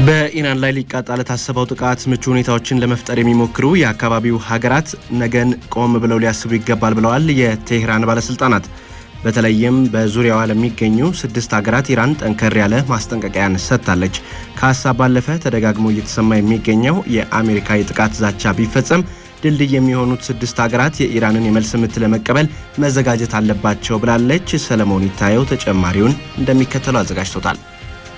በኢራን ላይ ሊቃጣ ለታሰበው ጥቃት ምቹ ሁኔታዎችን ለመፍጠር የሚሞክሩ የአካባቢው ሀገራት ነገን ቆም ብለው ሊያስቡ ይገባል ብለዋል የቴህራን ባለስልጣናት። በተለይም በዙሪያዋ ለሚገኙ 6 ሀገራት ኢራን ጠንከር ያለ ማስጠንቀቂያን ሰጥታለች። ከሀሳብ ባለፈ ተደጋግሞ እየተሰማ የሚገኘው የአሜሪካ የጥቃት ዛቻ ቢፈጸም ድልድይ የሚሆኑት 6 ሀገራት የኢራንን የመልስ ምት ለመቀበል መዘጋጀት አለባቸው ብላለች። ሰለሞን ይታየው ተጨማሪውን እንደሚከተለው አዘጋጅቶታል።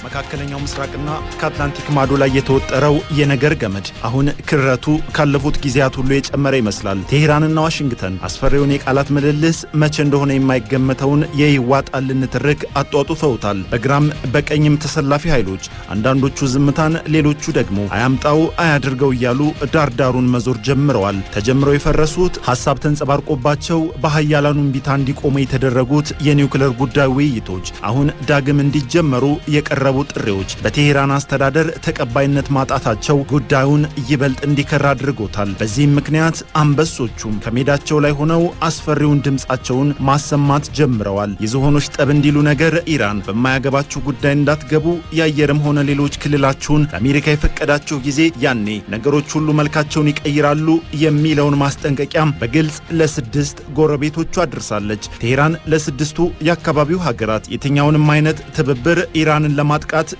መካከለኛው ምስራቅና ከአትላንቲክ ማዶ ላይ የተወጠረው የነገር ገመድ አሁን ክረቱ ካለፉት ጊዜያት ሁሉ የጨመረ ይመስላል። ቴህራንና ዋሽንግተን አስፈሪውን የቃላት ምልልስ መቼ እንደሆነ የማይገመተውን የይዋጣልን ንትርክ አጧጡፈውታል። በግራም በቀኝም ተሰላፊ ኃይሎች አንዳንዶቹ ዝምታን፣ ሌሎቹ ደግሞ አያምጣው አያድርገው እያሉ ዳርዳሩን መዞር ጀምረዋል። ተጀምረው የፈረሱት ሐሳብ ተንጸባርቆባቸው በኃያላኑ እምቢታ እንዲቆሙ የተደረጉት የኒውክሌር ጉዳይ ውይይቶች አሁን ዳግም እንዲጀመሩ የቀረቡ ጥሪዎች በቴህራን አስተዳደር ተቀባይነት ማጣታቸው ጉዳዩን ይበልጥ እንዲከራ አድርጎታል። በዚህም ምክንያት አንበሶቹም ከሜዳቸው ላይ ሆነው አስፈሪውን ድምጻቸውን ማሰማት ጀምረዋል። የዝሆኖች ጠብ እንዲሉ ነገር ኢራን በማያገባችሁ ጉዳይ እንዳትገቡ የአየርም ሆነ ሌሎች ክልላችሁን ለአሜሪካ የፈቀዳችሁ ጊዜ ያኔ ነገሮች ሁሉ መልካቸውን ይቀይራሉ የሚለውን ማስጠንቀቂያም በግልጽ ለ6 ጎረቤቶቹ አድርሳለች። ቴህራን ለ6ቱ የአካባቢው ሀገራት የትኛውንም አይነት ትብብር ኢራንን ለማጥቃት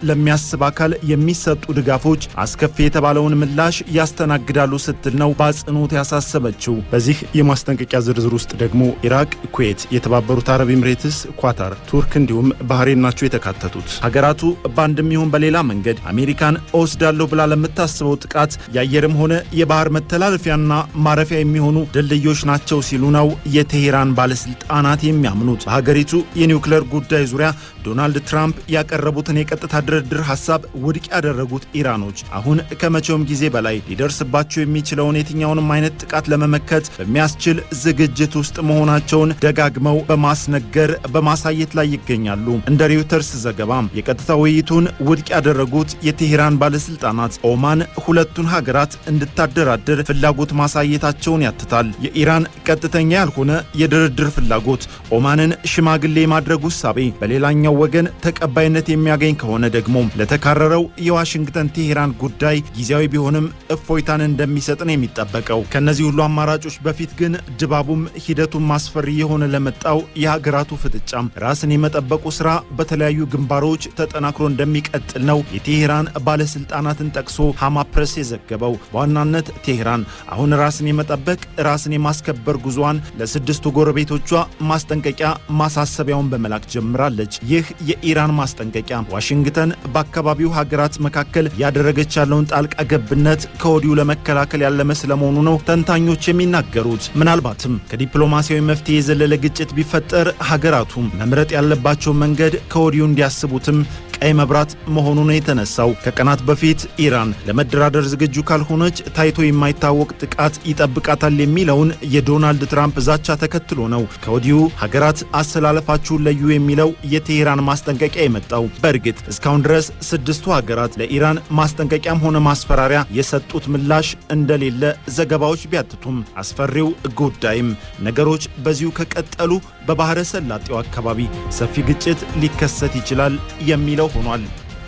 ለሚያስብ አካል የሚሰጡ ድጋፎች አስከፊ የተባለውን ምላሽ ያስተናግዳሉ ስትል ነው በአጽንኦት ያሳሰበችው። በዚህ የማስጠንቀቂያ ዝርዝር ውስጥ ደግሞ ኢራቅ፣ ኩዌት፣ የተባበሩት አረብ ኤምሬትስ፣ ኳታር፣ ቱርክ እንዲሁም ባህሬን ናቸው የተካተቱት። ሀገራቱ በአንድም ይሁን በሌላ መንገድ አሜሪካን እወስዳለሁ ብላ ለምታስበው ጥቃት የአየርም ሆነ የባህር መተላለፊያና ማረፊያ የሚሆኑ ድልድዮች ናቸው ሲሉ ነው የቴህራን ባለስልጣናት የሚያምኑት። በሀገሪቱ የኒውክሌር ጉዳይ ዙሪያ ዶናልድ ትራምፕ ያቀረቡትን የቀጥታ ድርድር ሐሳብ ውድቅ ያደረጉት ኢራኖች አሁን ከመቼውም ጊዜ በላይ ሊደርስባቸው የሚችለውን የትኛውንም አይነት ጥቃት ለመመከት በሚያስችል ዝግጅት ውስጥ መሆናቸውን ደጋግመው በማስነገር በማሳየት ላይ ይገኛሉ። እንደ ሪውተርስ ዘገባም የቀጥታ ውይይቱን ውድቅ ያደረጉት የቴህራን ባለስልጣናት ኦማን ሁለቱን ሀገራት እንድታደራድር ፍላጎት ማሳየታቸውን ያትታል። የኢራን ቀጥተኛ ያልሆነ የድርድር ፍላጎት ኦማንን ሽማግሌ የማድረግ ውሳቤ በሌላኛው ወገን ተቀባይነት የሚያገኝ ከሆነ ደግሞ ለተካረረው የዋሽንግተን ቴህራን ጉዳይ ጊዜያዊ ቢሆንም እፎይታን እንደሚሰጥን የሚጠበቀው። ከነዚህ ሁሉ አማራጮች በፊት ግን ድባቡም ሂደቱም ማስፈሪ የሆነ ለመጣው የሀገራቱ ፍጥጫም ራስን የመጠበቁ ስራ በተለያዩ ግንባሮች ተጠናክሮ እንደሚቀጥል ነው የቴህራን ባለስልጣናትን ጠቅሶ ሃማ ፕሬስ የዘገበው። በዋናነት ቴህራን አሁን ራስን የመጠበቅ ራስን የማስከበር ጉዟን ለ6ቱ ጎረቤቶቿ ማስጠንቀቂያ ማሳሰቢያውን በመላክ ጀምራለች። ይህ የኢራን ማስጠንቀቂያ ዋሽንግተን በአካባቢው ሀገራት መካከል ያደረገች ያለውን ጣልቃ ገብነት ከወዲሁ ለመከላከል ያለመ ስለመሆኑ ነው ተንታኞች የሚናገሩት። ምናልባትም ከዲፕሎማሲያዊ መፍትሄ የዘለለ ግጭት ቢፈጠር ሀገራቱም መምረጥ ያለባቸው መንገድ ከወዲሁ እንዲያስቡትም ቀይ መብራት መሆኑ ነው የተነሳው። ከቀናት በፊት ኢራን ለመደራደር ዝግጁ ካልሆነች ታይቶ የማይታወቅ ጥቃት ይጠብቃታል የሚለውን የዶናልድ ትራምፕ ዛቻ ተከትሎ ነው ከወዲሁ ሀገራት አሰላለፋችሁን ለዩ የሚለው የቴህራን ማስጠንቀቂያ የመጣው። በእርግጥ እስካሁን ድረስ 6ቱ ሀገራት ለኢራን ማስጠንቀቂያም ሆነ ማስፈራሪያ የሰጡት ምላሽ እንደሌለ ዘገባዎች ቢያትቱም አስፈሪው ጉዳይም ነገሮች በዚሁ ከቀጠሉ በባህረ ሰላጤው አካባቢ ሰፊ ግጭት ሊከሰት ይችላል የሚለው ሆኗል።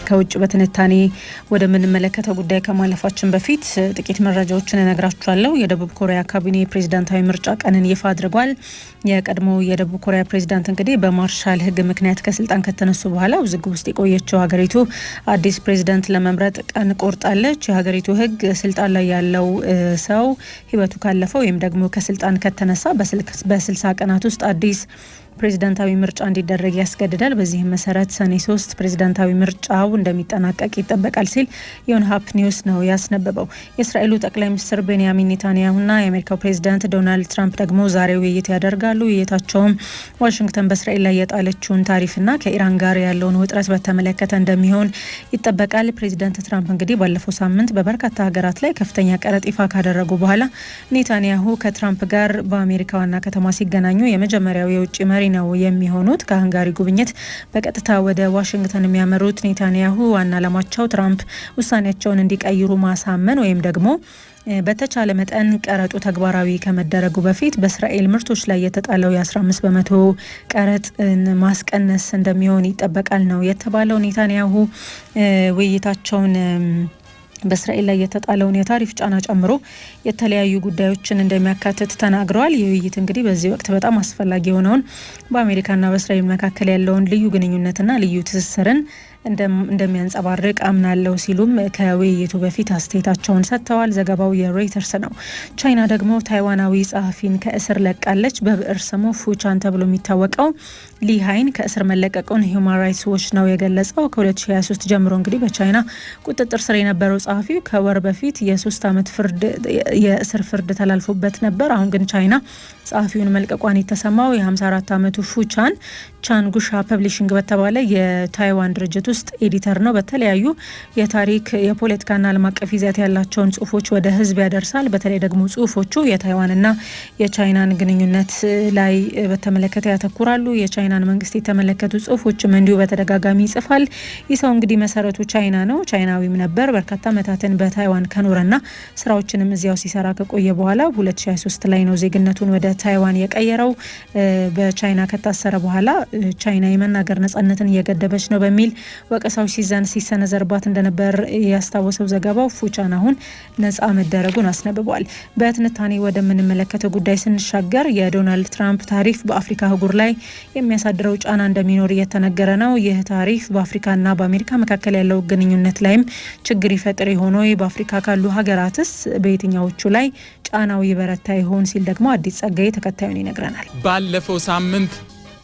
ከውጭ በትንታኔ ወደምንመለከተው ጉዳይ ከማለፋችን በፊት ጥቂት መረጃዎችን እነግራችኋለሁ። የደቡብ ኮሪያ ካቢኔ ፕሬዝዳንታዊ ምርጫ ቀንን ይፋ አድርጓል። የቀድሞው የደቡብ ኮሪያ ፕሬዝዳንት እንግዲህ በማርሻል ሕግ ምክንያት ከስልጣን ከተነሱ በኋላ ውዝግብ ውስጥ የቆየችው ሀገሪቱ አዲስ ፕሬዝዳንት ለመምረጥ ቀን ቆርጣለች። የሀገሪቱ ሕግ ስልጣን ላይ ያለው ሰው ሕይወቱ ካለፈው ወይም ደግሞ ከስልጣን ከተነሳ በ60 ቀናት ውስጥ አዲስ ፕሬዝዳንታዊ ምርጫ እንዲደረግ ያስገድዳል። በዚህም መሰረት ሰኔ 3 ፕሬዝዳንታዊ ምርጫው እንደሚጠናቀቅ ይጠበቃል ሲል ዮንሃፕ ኒውስ ነው ያስነበበው። የእስራኤሉ ጠቅላይ ሚኒስትር ቤንያሚን ኔታንያሁና የአሜሪካው ፕሬዝዳንት ዶናልድ ትራምፕ ደግሞ ዛሬ ውይይት ያደርጋሉ። ውይይታቸውም ዋሽንግተን በእስራኤል ላይ የጣለችውን ታሪፍና ከኢራን ጋር ያለውን ውጥረት በተመለከተ እንደሚሆን ይጠበቃል። ፕሬዝዳንት ትራምፕ እንግዲህ ባለፈው ሳምንት በበርካታ ሀገራት ላይ ከፍተኛ ቀረጥ ይፋ ካደረጉ በኋላ ኔታንያሁ ከትራምፕ ጋር በአሜሪካ ዋና ከተማ ሲገናኙ የመጀመሪያው የውጭ መሪ ነው የሚሆኑት። ከሃንጋሪ ጉብኝት በቀጥታ ወደ ዋሽንግተን የሚያመሩት ኔታንያሁ ዋና ዓላማቸው ትራምፕ ውሳኔያቸውን እንዲቀይሩ ማሳመን ወይም ደግሞ በተቻለ መጠን ቀረጡ ተግባራዊ ከመደረጉ በፊት በእስራኤል ምርቶች ላይ የተጣለው የ15 በመቶ ቀረጥን ማስቀነስ እንደሚሆን ይጠበቃል ነው የተባለው። ኔታንያሁ ውይይታቸውን በእስራኤል ላይ የተጣለውን የታሪፍ ጫና ጨምሮ የተለያዩ ጉዳዮችን እንደሚያካትት ተናግረዋል። ይህ ውይይት እንግዲህ በዚህ ወቅት በጣም አስፈላጊ የሆነውን በአሜሪካና በእስራኤል መካከል ያለውን ልዩ ግንኙነትና ልዩ ትስስርን እንደሚያንጸባርቅ አምናለሁ ሲሉም ከውይይቱ በፊት አስተያየታቸውን ሰጥተዋል። ዘገባው የሮይተርስ ነው። ቻይና ደግሞ ታይዋናዊ ጸሐፊን ከእስር ለቃለች። በብዕር ስሙ ፉቻን ተብሎ የሚታወቀው ሊሃይን ከእስር መለቀቁን ሂውማን ራይትስ ዎች ነው የገለጸው። ከ2023 ጀምሮ እንግዲህ በቻይና ቁጥጥር ስር የነበረው ጸሐፊው ከወር በፊት የ3 ዓመት የእስር ፍርድ ተላልፎበት ነበር። አሁን ግን ቻይና ጸሐፊውን መልቀቋን የተሰማው የ54 ዓመቱ ፉቻን ቻንጉሻ ፐብሊሽንግ በተባለ የታይዋን ድርጅት ውስጥ ኤዲተር ነው። በተለያዩ የታሪክ የፖለቲካና ዓለም አቀፍ ይዘት ያላቸውን ጽሁፎች ወደ ህዝብ ያደርሳል። በተለይ ደግሞ ጽሁፎቹ የታይዋንና የቻይናን ግንኙነት ላይ በተመለከተ ያተኩራሉ። የቻይናን መንግስት የተመለከቱ ጽሁፎችም እንዲሁ በተደጋጋሚ ይጽፋል። ይህ ሰው እንግዲህ መሰረቱ ቻይና ነው። ቻይናዊም ነበር። በርካታ ዓመታትን በታይዋን ከኖረና ስራዎችንም እዚያው ሲሰራ ከቆየ በኋላ 2023 ላይ ነው ዜግነቱን ወደ ታይዋን የቀየረው። በቻይና ከታሰረ በኋላ ቻይና የመናገር ነጻነትን እየገደበች ነው በሚል ወቀሳዎች ሲሰነዘርባት እንደነበር ያስታወሰው ዘገባው ፉቻን አሁን ነጻ መደረጉን አስነብቧል። በትንታኔ ወደምንመለከተው ጉዳይ ስንሻገር የዶናልድ ትራምፕ ታሪፍ በአፍሪካ አህጉር ላይ የሚያሳድረው ጫና እንደሚኖር እየተነገረ ነው። ይህ ታሪፍ በአፍሪካና በአሜሪካ መካከል ያለው ግንኙነት ላይም ችግር ይፈጥር ይሆን? በአፍሪካ ካሉ ሀገራትስ በየትኛዎቹ ላይ ጫናው ይበረታ ይሆን ሲል ደግሞ አዲስ ጸጋዬ ተከታዩን ይነግረናል። ባለፈው ሳምንት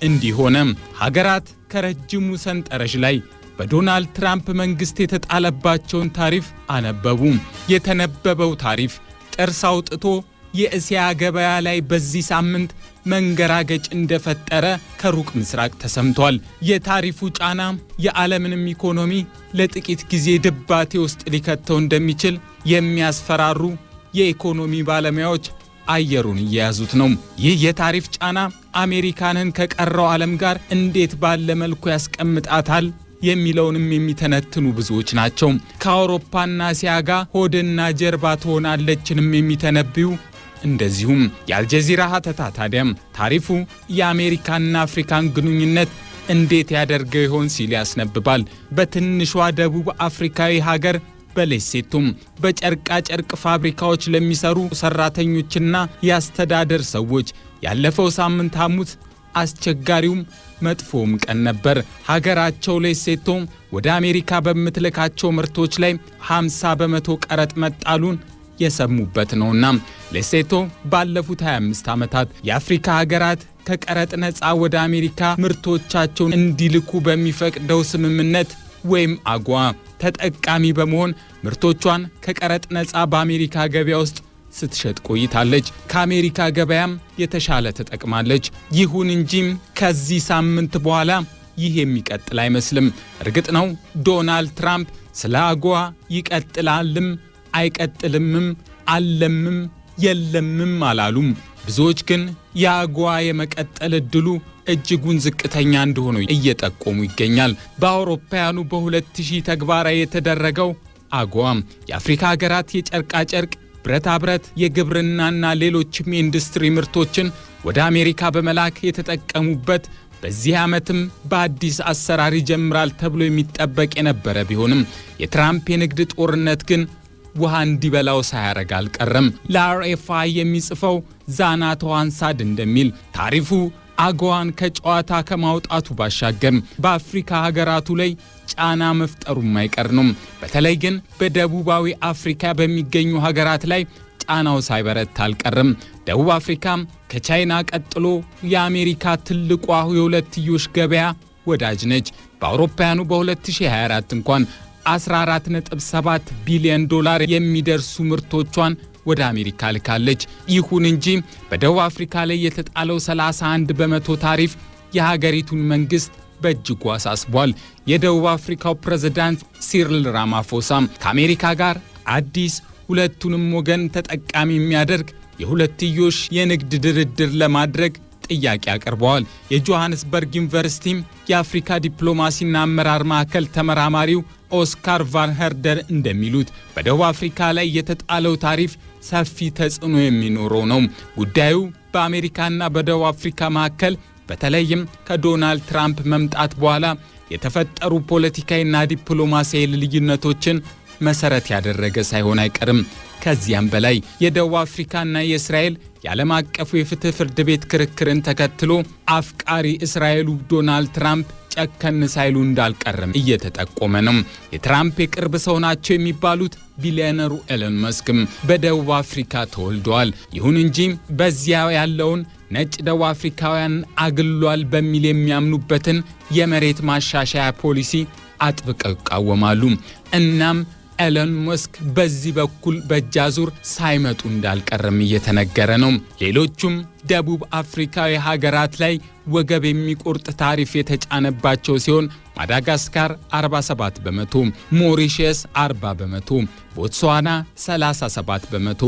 እንዲሆነም ሀገራት ከረጅሙ ሰንጠረዥ ላይ በዶናልድ ትራምፕ መንግስት የተጣለባቸውን ታሪፍ አነበቡ። የተነበበው ታሪፍ ጥርስ አውጥቶ የእስያ ገበያ ላይ በዚህ ሳምንት መንገራገጭ እንደፈጠረ ከሩቅ ምስራቅ ተሰምቷል። የታሪፉ ጫና የዓለምንም ኢኮኖሚ ለጥቂት ጊዜ ድባቴ ውስጥ ሊከተው እንደሚችል የሚያስፈራሩ የኢኮኖሚ ባለሙያዎች አየሩን እየያዙት ነው። ይህ የታሪፍ ጫና አሜሪካንን ከቀረው ዓለም ጋር እንዴት ባለ መልኩ ያስቀምጣታል የሚለውንም የሚተነትኑ ብዙዎች ናቸው። ከአውሮፓና እስያ ጋር ሆድና ጀርባ ትሆናለችንም የሚተነብዩ እንደዚሁም። የአልጀዚራ ሀተታ ታዲያም ታሪፉ የአሜሪካና አፍሪካን ግንኙነት እንዴት ያደርገው ይሆን ሲል ያስነብባል። በትንሿ ደቡብ አፍሪካዊ ሀገር በሌሴቶም በጨርቃ ጨርቅ ፋብሪካዎች ለሚሰሩ ሰራተኞችና የአስተዳደር ሰዎች ያለፈው ሳምንት ሐሙስ አስቸጋሪውም መጥፎም ቀን ነበር። ሀገራቸው ሌሴቶ ወደ አሜሪካ በምትልካቸው ምርቶች ላይ 50 በመቶ ቀረጥ መጣሉን የሰሙበት ነውና ሌሴቶ ባለፉት 25 ዓመታት የአፍሪካ ሀገራት ከቀረጥ ነፃ ወደ አሜሪካ ምርቶቻቸውን እንዲልኩ በሚፈቅደው ስምምነት ወይም አጓ ተጠቃሚ በመሆን ምርቶቿን ከቀረጥ ነፃ በአሜሪካ ገበያ ውስጥ ስትሸጥ ቆይታለች። ከአሜሪካ ገበያም የተሻለ ተጠቅማለች። ይሁን እንጂም ከዚህ ሳምንት በኋላ ይህ የሚቀጥል አይመስልም። እርግጥ ነው ዶናልድ ትራምፕ ስለ አጓ ይቀጥላልም አይቀጥልምም አለምም የለምም አላሉም። ብዙዎች ግን የአጓ የመቀጠል እድሉ እጅጉን ዝቅተኛ እንደሆነ እየጠቆሙ ይገኛል። በአውሮፓውያኑ በ2000 ተግባራዊ የተደረገው አጓ የአፍሪካ ሀገራት የጨርቃ ጨርቅ፣ ብረታ ብረት፣ የግብርናና ሌሎችም የኢንዱስትሪ ምርቶችን ወደ አሜሪካ በመላክ የተጠቀሙበት በዚህ ዓመትም በአዲስ አሰራር ይጀምራል ተብሎ የሚጠበቅ የነበረ ቢሆንም የትራምፕ የንግድ ጦርነት ግን ውሃ እንዲበላው ሳያረግ አልቀረም። ለአርኤፍአይ የሚጽፈው ዛና ተዋንሳድ እንደሚል ታሪፉ አጓዋን ከጨዋታ ከማውጣቱ ባሻገር በአፍሪካ ሀገራቱ ላይ ጫና መፍጠሩም አይቀር ነው። በተለይ ግን በደቡባዊ አፍሪካ በሚገኙ ሀገራት ላይ ጫናው ሳይበረታ አልቀረም። ደቡብ አፍሪካ ከቻይና ቀጥሎ የአሜሪካ ትልቋ የሁለትዮሽ ገበያ ወዳጅ ነች። በአውሮፓውያኑ በ2024 እንኳን 14.7 ቢሊዮን ዶላር የሚደርሱ ምርቶቿን ወደ አሜሪካ ልካለች። ይሁን እንጂ በደቡብ አፍሪካ ላይ የተጣለው 31 በመቶ ታሪፍ የሀገሪቱን መንግስት በእጅጉ አሳስቧል። የደቡብ አፍሪካው ፕሬዝዳንት ሲሪል ራማፎሳ ከአሜሪካ ጋር አዲስ ሁለቱንም ወገን ተጠቃሚ የሚያደርግ የሁለትዮሽ የንግድ ድርድር ለማድረግ ጥያቄ አቅርበዋል። የጆሃንስበርግ ዩኒቨርሲቲ የአፍሪካ ዲፕሎማሲና አመራር ማዕከል ተመራማሪው ኦስካር ቫን ሄርደር እንደሚሉት በደቡብ አፍሪካ ላይ የተጣለው ታሪፍ ሰፊ ተጽዕኖ የሚኖረው ነው። ጉዳዩ በአሜሪካና በደቡብ አፍሪካ መካከል በተለይም ከዶናልድ ትራምፕ መምጣት በኋላ የተፈጠሩ ፖለቲካዊና ዲፕሎማሲያዊ ልዩነቶችን መሰረት ያደረገ ሳይሆን አይቀርም። ከዚያም በላይ የደቡብ አፍሪካና የእስራኤል የዓለም አቀፉ የፍትህ ፍርድ ቤት ክርክርን ተከትሎ አፍቃሪ እስራኤሉ ዶናልድ ትራምፕ ጨከን ሳይሉ እንዳልቀረም እየተጠቆመ ነው። የትራምፕ የቅርብ ሰው ናቸው የሚባሉት ቢሊዮነሩ ኤለን መስክም በደቡብ አፍሪካ ተወልደዋል። ይሁን እንጂ በዚያ ያለውን ነጭ ደቡብ አፍሪካውያን አግሏል በሚል የሚያምኑበትን የመሬት ማሻሻያ ፖሊሲ አጥብቀው ይቃወማሉ። እናም ኤለን መስክ በዚህ በኩል በእጃዙር ሳይመጡ እንዳልቀረም እየተነገረ ነው። ሌሎቹም ደቡብ አፍሪካዊ ሀገራት ላይ ወገብ የሚቆርጥ ታሪፍ የተጫነባቸው ሲሆን ማዳጋስካር 47 በመቶ፣ ሞሪሸስ 40 በመቶ፣ ቦትስዋና 37 በመቶ፣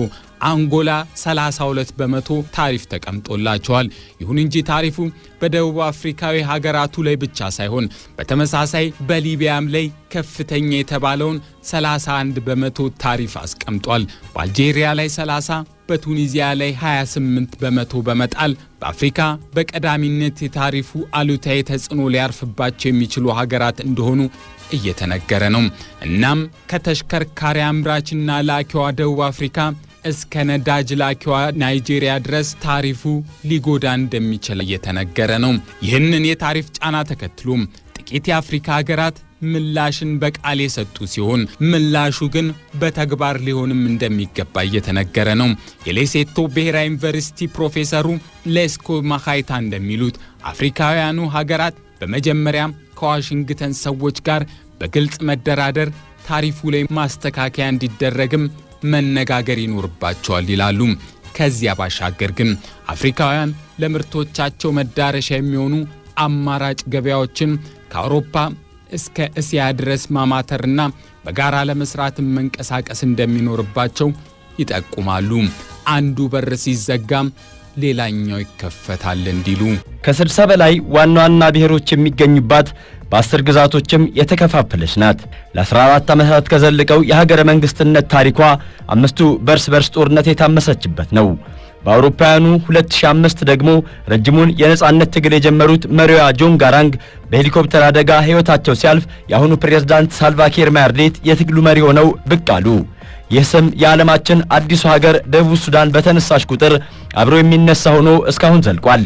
አንጎላ 32 በመቶ ታሪፍ ተቀምጦላቸዋል። ይሁን እንጂ ታሪፉ በደቡብ አፍሪካዊ ሀገራቱ ላይ ብቻ ሳይሆን በተመሳሳይ በሊቢያም ላይ ከፍተኛ የተባለውን 31 በመቶ ታሪፍ አስቀምጧል። በአልጄሪያ ላይ 30፣ በቱኒዚያ ላይ 28 በመቶ በመጣል በአፍሪካ በቀዳሚነት የታሪፉ አሉታዊ ተጽዕኖ ሊያርፍባቸው የሚችሉ ሀገራት እንደሆኑ እየተነገረ ነው። እናም ከተሽከርካሪ አምራችና ላኪዋ ደቡብ አፍሪካ እስከ ነዳጅ ላኪዋ ናይጄሪያ ድረስ ታሪፉ ሊጎዳ እንደሚችል እየተነገረ ነው። ይህንን የታሪፍ ጫና ተከትሎ ጥቂት የአፍሪካ ሀገራት ምላሽን በቃል የሰጡ ሲሆን ምላሹ ግን በተግባር ሊሆንም እንደሚገባ እየተነገረ ነው። የሌሴቶ ብሔራዊ ዩኒቨርሲቲ ፕሮፌሰሩ ሌስኮ ማካይታ እንደሚሉት አፍሪካውያኑ ሀገራት በመጀመሪያም ከዋሽንግተን ሰዎች ጋር በግልጽ መደራደር፣ ታሪፉ ላይ ማስተካከያ እንዲደረግም መነጋገር ይኖርባቸዋል ይላሉ። ከዚያ ባሻገር ግን አፍሪካውያን ለምርቶቻቸው መዳረሻ የሚሆኑ አማራጭ ገበያዎችን ከአውሮፓ እስከ እስያ ድረስ ማማተርና በጋራ ለመስራት መንቀሳቀስ እንደሚኖርባቸው ይጠቁማሉ። አንዱ በር ሲዘጋም ሌላኛው ይከፈታል እንዲሉ ከ60 በላይ ዋና ዋና ብሔሮች የሚገኙባት በ10 ግዛቶችም የተከፋፈለች ናት። ለ14 ዓመታት ከዘለቀው የሀገረ መንግስትነት ታሪኳ አምስቱ በርስ ጦርነት የታመሰችበት ነው። በአውሮፓውያኑ 2005 ደግሞ ረጅሙን የነጻነት ትግል የጀመሩት መሪዋ ጆን ጋራንግ በሄሊኮፕተር አደጋ ሕይወታቸው ሲያልፍ የአሁኑ ፕሬዝዳንት ሳልቫኪር ማያርዲት የትግሉ መሪ ሆነው ብቅ አሉ። ይህ ስም የዓለማችን አዲሱ ሀገር ደቡብ ሱዳን በተነሳሽ ቁጥር አብሮ የሚነሳ ሆኖ እስካሁን ዘልቋል።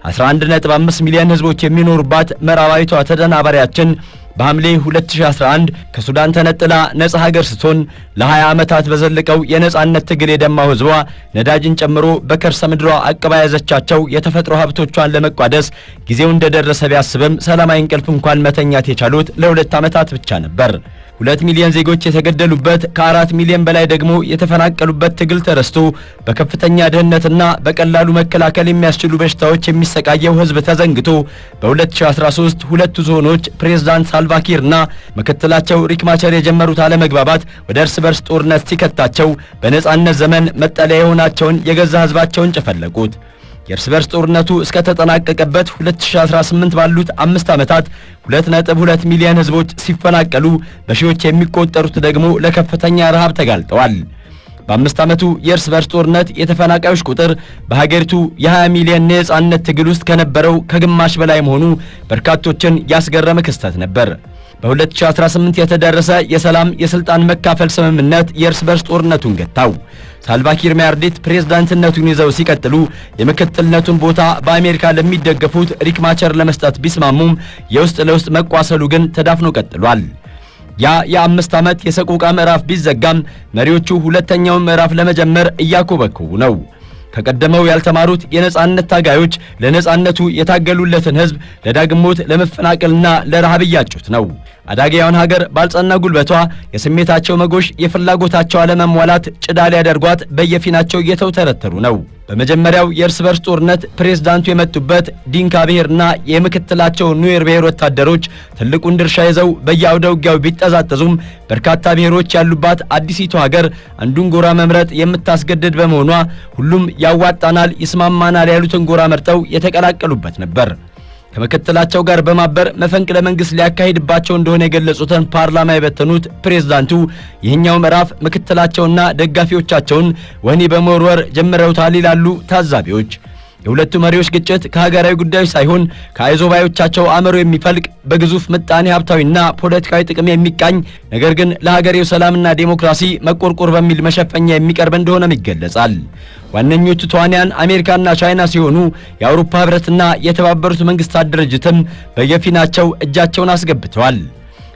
11.5 ሚሊዮን ህዝቦች የሚኖሩባት ምዕራባዊቷ ተደናባሪያችን በሐምሌ 2011 ከሱዳን ተነጥላ ነጻ ሀገር ስትሆን ለ20 ዓመታት በዘለቀው የነጻነት ትግል የደማው ህዝቧ ነዳጅን ጨምሮ በከርሰ ምድሯ አቀባ ያዘቻቸው የተፈጥሮ ሀብቶቿን ለመቋደስ ጊዜው እንደደረሰ ቢያስብም ሰላማዊ እንቅልፍ እንኳን መተኛት የቻሉት ለ2 ዓመታት ብቻ ነበር። 2 ሚሊዮን ዜጎች የተገደሉበት ከ4 ሚሊዮን በላይ ደግሞ የተፈናቀሉበት ትግል ተረስቶ በከፍተኛ ድህነትና በቀላሉ መከላከል የሚያስችሉ በሽታዎች የሚሰቃየው ህዝብ ተዘንግቶ በ2013 ሁለቱ ዞኖች ፕሬዝዳንት ሳልቫኪርና ምክትላቸው ሪክ ማቻር የጀመሩት አለመግባባት ወደ እርስ በርስ ጦርነት ሲከታቸው በነጻነት ዘመን መጠለያ የሆናቸውን የገዛ ህዝባቸውን ጨፈለቁት። የእርስ በርስ ጦርነቱ እስከ ተጠናቀቀበት 2018 ባሉት 5 ዓመታት 2.2 ሚሊዮን ህዝቦች ሲፈናቀሉ በሺዎች የሚቆጠሩት ደግሞ ለከፍተኛ ረሃብ ተጋልጠዋል። በ5 ዓመቱ የእርስ በርስ ጦርነት የተፈናቃዮች ቁጥር በሀገሪቱ የ20 ሚሊዮን የነጻነት ትግል ውስጥ ከነበረው ከግማሽ በላይ መሆኑ በርካቶችን ያስገረመ ክስተት ነበር። በ2018 የተደረሰ የሰላም የስልጣን መካፈል ስምምነት የእርስ በርስ ጦርነቱን ገታው። ሳልቫኪር ማያርዲት ፕሬዝዳንትነቱን ይዘው ሲቀጥሉ የምክትልነቱን ቦታ በአሜሪካ ለሚደገፉት ሪክ ማቻር ለመስጠት ቢስማሙም የውስጥ ለውስጥ መቋሰሉ ግን ተዳፍኖ ቀጥሏል። ያ የ5 ዓመት የሰቆቃ ምዕራፍ ቢዘጋም መሪዎቹ ሁለተኛውን ምዕራፍ ለመጀመር እያኮበኮቡ ነው። ከቀደመው ያልተማሩት የነጻነት ታጋዮች ለነጻነቱ የታገሉለትን ህዝብ ለዳግም ሞት፣ ለመፈናቀልና ለረሃብ እያጩት ነው። አዳጊያውን ሀገር ባልጸና ጉልበቷ የስሜታቸው መጎሽ፣ የፍላጎታቸው አለመሟላት ጭዳ ሊያደርጓት በየፊናቸው እየተውተረተሩ ነው። በመጀመሪያው የእርስ በርስ ጦርነት ፕሬዝዳንቱ የመጡበት ዲንካ ብሔርና የምክትላቸው ኑዌር ብሔር ወታደሮች ትልቁን ድርሻ ይዘው በየአውደ ውጊያው ቢጠዛጠዙም በርካታ ብሔሮች ያሉባት አዲሲቱ ሀገር አንዱን ጎራ መምረጥ የምታስገድድ በመሆኗ ሁሉም ያዋጣናል፣ ይስማማናል ያሉትን ጎራ መርጠው የተቀላቀሉበት ነበር። ከምክትላቸው ጋር በማበር መፈንቅለ መንግስት ሊያካሂድባቸው እንደሆነ የገለጹትን ፓርላማ የበተኑት ፕሬዝዳንቱ ይህኛው ምዕራፍ ምክትላቸውና ደጋፊዎቻቸውን ወህኒ በመወርወር ጀምረውታል ይላሉ ታዛቢዎች። የሁለቱ መሪዎች ግጭት ከሀገራዊ ጉዳዮች ሳይሆን ከአይዞባዮቻቸው አእምሮ የሚፈልቅ በግዙፍ ምጣኔ ሀብታዊና ፖለቲካዊ ጥቅም የሚቃኝ ነገር ግን ለሀገሬው ሰላምና ዴሞክራሲ መቆርቆር በሚል መሸፈኛ የሚቀርብ እንደሆነም ይገለጻል። ዋነኞቹ ተዋንያን አሜሪካና ቻይና ሲሆኑ የአውሮፓ ህብረትና የተባበሩት መንግስታት ድርጅትም በየፊናቸው እጃቸውን አስገብተዋል።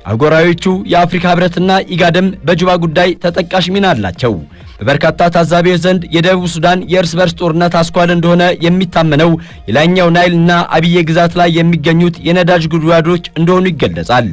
አህጉራዊዎቹ የአፍሪካ ህብረትና ኢጋድም በጁባ ጉዳይ ተጠቃሽ ሚና አላቸው። በበርካታ ታዛቢዎች ዘንድ የደቡብ ሱዳን የእርስ በርስ ጦርነት አስኳል እንደሆነ የሚታመነው የላይኛው ናይልና አብዬ ግዛት ላይ የሚገኙት የነዳጅ ጉድጓዶች እንደሆኑ ይገለጻል።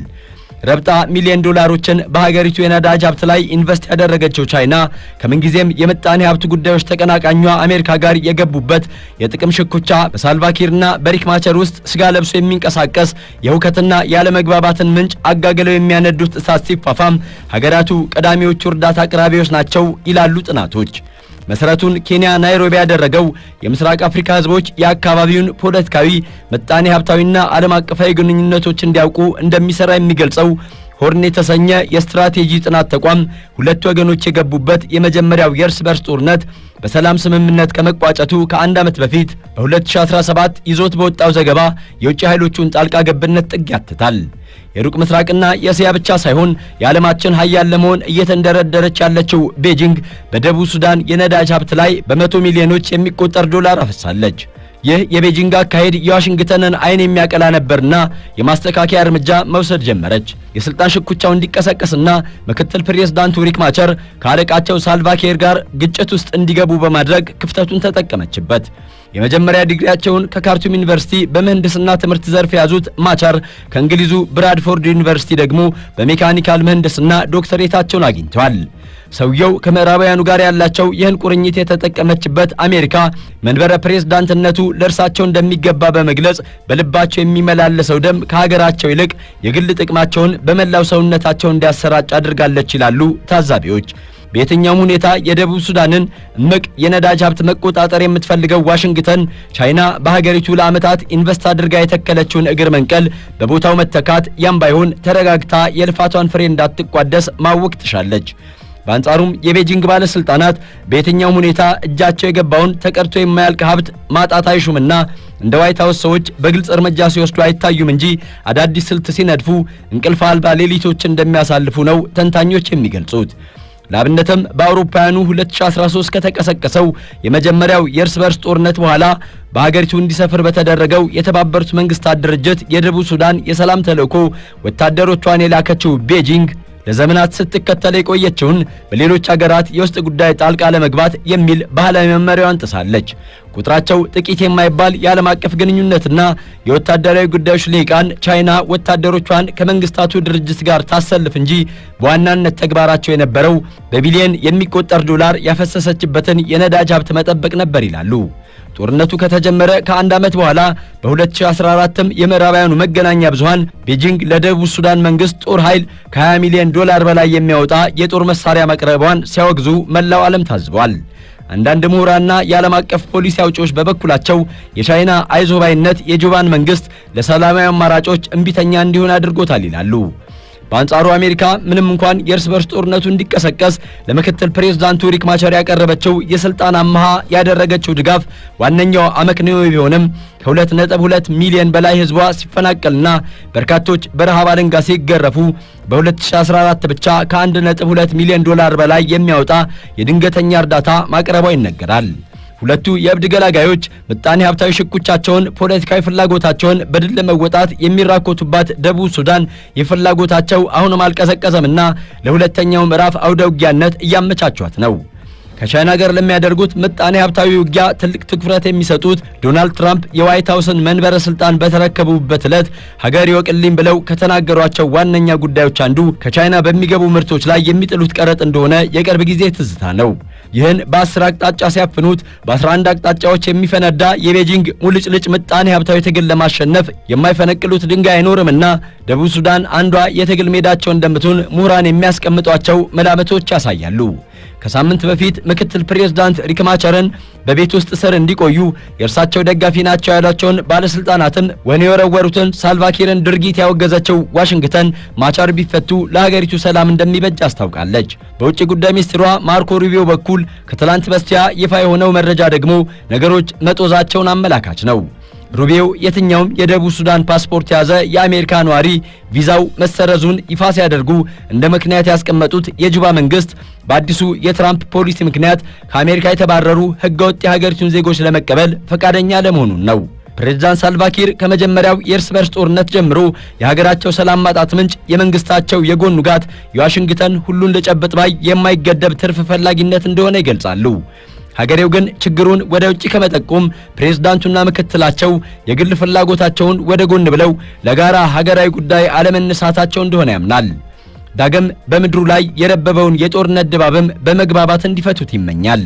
ረብጣ ሚሊዮን ዶላሮችን በሀገሪቱ የነዳጅ ሀብት ላይ ኢንቨስት ያደረገችው ቻይና ከምንጊዜም የምጣኔ ሀብት ጉዳዮች ተቀናቃኟ አሜሪካ ጋር የገቡበት የጥቅም ሽኩቻ በሳልቫኪርና በሪክ ማቸር ውስጥ ስጋ ለብሶ የሚንቀሳቀስ የሁከትና ያለመግባባትን ምንጭ አጋግለው የሚያነዱት እሳት ሲፋፋም ሀገራቱ ቀዳሚዎቹ እርዳታ አቅራቢዎች ናቸው ይላሉ ጥናቶች። መሰረቱን ኬንያ ናይሮቢ ያደረገው የምስራቅ አፍሪካ ህዝቦች የአካባቢውን ፖለቲካዊ ምጣኔ ሀብታዊና ዓለም አቀፋዊ ግንኙነቶች እንዲያውቁ እንደሚሰራ የሚገልጸው ሆርን የተሰኘ የስትራቴጂ ጥናት ተቋም ሁለት ወገኖች የገቡበት የመጀመሪያው የእርስ በርስ ጦርነት በሰላም ስምምነት ከመቋጨቱ ከአንድ ዓመት በፊት በ2017 ይዞት በወጣው ዘገባ የውጭ ኃይሎቹን ጣልቃ ገብነት ጥግ ያትታል። የሩቅ ምስራቅና የእስያ ብቻ ሳይሆን የዓለማችን ሀያል ለመሆን እየተንደረደረች ያለችው ቤጂንግ በደቡብ ሱዳን የነዳጅ ሀብት ላይ በመቶ ሚሊዮኖች የሚቆጠር ዶላር አፈሳለች። ይህ የቤጂንግ አካሄድ የዋሽንግተንን አይን የሚያቀላ ነበርና የማስተካከያ እርምጃ መውሰድ ጀመረች። የስልጣን ሽኩቻው እንዲቀሰቀስና ምክትል ፕሬዝዳንቱ ሪክ ማቸር ከአለቃቸው ሳልቫኪር ጋር ግጭት ውስጥ እንዲገቡ በማድረግ ክፍተቱን ተጠቀመችበት። የመጀመሪያ ዲግሪያቸውን ከካርቱም ዩኒቨርሲቲ በምህንድስና ትምህርት ዘርፍ ያዙት ማቻር ከእንግሊዙ ብራድፎርድ ዩኒቨርሲቲ ደግሞ በሜካኒካል ምህንድስና ዶክተሬታቸውን አግኝተዋል። ሰውየው ከምዕራባውያኑ ጋር ያላቸው ይህን ቁርኝት የተጠቀመችበት አሜሪካ መንበረ ፕሬዝዳንትነቱ ለእርሳቸው እንደሚገባ በመግለጽ በልባቸው የሚመላለሰው ደም ከሀገራቸው ይልቅ የግል ጥቅማቸውን በመላው ሰውነታቸው እንዲያሰራጭ አድርጋለች ይላሉ ታዛቢዎች። በየትኛውም ሁኔታ የደቡብ ሱዳንን እምቅ የነዳጅ ሀብት መቆጣጠር የምትፈልገው ዋሽንግተን ቻይና በሀገሪቱ ለዓመታት ኢንቨስት አድርጋ የተከለችውን እግር መንቀል በቦታው መተካት ያም ባይሆን ተረጋግታ የልፋቷን ፍሬ እንዳትቋደስ ማወቅ ትሻለች። በአንጻሩም የቤጂንግ ባለስልጣናት በየትኛውም ሁኔታ እጃቸው የገባውን ተቀርቶ የማያልቅ ሀብት ማጣት አይሹምና እንደ ዋይት ሃውስ ሰዎች በግልጽ እርምጃ ሲወስዱ አይታዩም እንጂ አዳዲስ ስልት ሲነድፉ እንቅልፍ አልባ ሌሊቶችን እንደሚያሳልፉ ነው ተንታኞች የሚገልጹት። ለአብነትም በአውሮፓውያኑ 2013 ከተቀሰቀሰው የመጀመሪያው የእርስ በርስ ጦርነት በኋላ በሀገሪቱ እንዲሰፍር በተደረገው የተባበሩት መንግስታት ድርጅት የደቡብ ሱዳን የሰላም ተልዕኮ ወታደሮቿን የላከችው ቤጂንግ ለዘመናት ስትከተል የቆየችውን በሌሎች ሀገራት የውስጥ ጉዳይ ጣልቃ ለመግባት የሚል ባህላዊ መመሪያዋን ጥሳለች። ቁጥራቸው ጥቂት የማይባል የዓለም አቀፍ ግንኙነትና የወታደራዊ ጉዳዮች ልሂቃን ቻይና ወታደሮቿን ከመንግስታቱ ድርጅት ጋር ታሰልፍ እንጂ በዋናነት ተግባራቸው የነበረው በቢሊየን የሚቆጠር ዶላር ያፈሰሰችበትን የነዳጅ ሀብት መጠበቅ ነበር ይላሉ። ጦርነቱ ከተጀመረ ከአንድ ዓመት በኋላ በ2014ም የምዕራባውያኑ መገናኛ ብዙሃን ቤጂንግ ለደቡብ ሱዳን መንግስት ጦር ኃይል ከ20 ሚሊዮን ዶላር በላይ የሚያወጣ የጦር መሳሪያ ማቅረቧን ሲያወግዙ መላው ዓለም ታዝቧል። አንዳንድ ምሁራንና የዓለም አቀፍ ፖሊሲ አውጪዎች በበኩላቸው የቻይና አይዞባይነት የጁባን መንግስት ለሰላማዊ አማራጮች እምቢተኛ እንዲሆን አድርጎታል ይላሉ። በአንጻሩ አሜሪካ ምንም እንኳን የእርስ በርስ ጦርነቱ እንዲቀሰቀስ ለምክትል ፕሬዝዳንቱ ሪክ ማቸር ያቀረበችው የስልጣን አማሃ ያደረገችው ድጋፍ ዋነኛው አመክንዮ ቢሆንም ከ2.2 ሚሊዮን በላይ ህዝቧ ሲፈናቀልና በርካቶች በረሃብ አለንጋ ሲገረፉ በ2014 ብቻ ከ1.2 ሚሊዮን ዶላር በላይ የሚያወጣ የድንገተኛ እርዳታ ማቅረቧ ይነገራል። ሁለቱ የእብድ ገላጋዮች ምጣኔ ሀብታዊ ሽኩቻቸውን፣ ፖለቲካዊ ፍላጎታቸውን በድል ለመወጣት የሚራኮቱባት ደቡብ ሱዳን የፍላጎታቸው አሁንም አልቀዘቀዘምና ለሁለተኛው ምዕራፍ አውደ ውጊያነት እያመቻቿት ነው። ከቻይና ጋር ለሚያደርጉት ምጣኔ ሀብታዊ ውጊያ ትልቅ ትኩረት የሚሰጡት ዶናልድ ትራምፕ የዋይት ሃውስን መንበረ ስልጣን በተረከቡበት ዕለት ሀገር ይወቅልኝ ብለው ከተናገሯቸው ዋነኛ ጉዳዮች አንዱ ከቻይና በሚገቡ ምርቶች ላይ የሚጥሉት ቀረጥ እንደሆነ የቅርብ ጊዜ ትዝታ ነው። ይህን በ10 አቅጣጫ ሲያፍኑት በ11 አቅጣጫዎች የሚፈነዳ የቤጂንግ ሙልጭልጭ ምጣኔ ሀብታዊ ትግል ለማሸነፍ የማይፈነቅሉት ድንጋይ አይኖርምና ደቡብ ሱዳን አንዷ የትግል ሜዳቸው እንደምትሆን ምሁራን የሚያስቀምጧቸው መላምቶች ያሳያሉ። ከሳምንት በፊት ምክትል ፕሬዝዳንት ሪክ ማቻርን በቤት ውስጥ ስር እንዲቆዩ የእርሳቸው ደጋፊ ናቸው ያሏቸውን ባለስልጣናትን ወህኒ የወረወሩትን ሳልቫኪርን ድርጊት ያወገዘችው ዋሽንግተን ማቻር ቢፈቱ ለሀገሪቱ ሰላም እንደሚበጅ አስታውቃለች። በውጭ ጉዳይ ሚኒስትሯ ማርኮ ሩቢዮ በኩል ከትላንት በስቲያ ይፋ የሆነው መረጃ ደግሞ ነገሮች መጦዛቸውን አመላካች ነው። ሩቢዮ የትኛውም የደቡብ ሱዳን ፓስፖርት የያዘ የአሜሪካ ነዋሪ ቪዛው መሰረዙን ይፋ ሲያደርጉ እንደ ምክንያት ያስቀመጡት የጁባ መንግስት በአዲሱ የትራምፕ ፖሊሲ ምክንያት ከአሜሪካ የተባረሩ ህገወጥ የሀገሪቱን ዜጎች ለመቀበል ፈቃደኛ ለመሆኑን ነው። ፕሬዝዳንት ሳልቫኪር ከመጀመሪያው የእርስ በርስ ጦርነት ጀምሮ የሀገራቸው ሰላም ማጣት ምንጭ የመንግስታቸው የጎን ውጋት የዋሽንግተን ሁሉን ልጨብጥ ባይ የማይገደብ ትርፍ ፈላጊነት እንደሆነ ይገልጻሉ። ሀገሬው ግን ችግሩን ወደ ውጪ ከመጠቆም ፕሬዝዳንቱና ምክትላቸው የግል ፍላጎታቸውን ወደ ጎን ብለው ለጋራ ሀገራዊ ጉዳይ አለመነሳታቸው እንደሆነ ያምናል። ዳግም በምድሩ ላይ የረበበውን የጦርነት ድባብም በመግባባት እንዲፈቱት ይመኛል።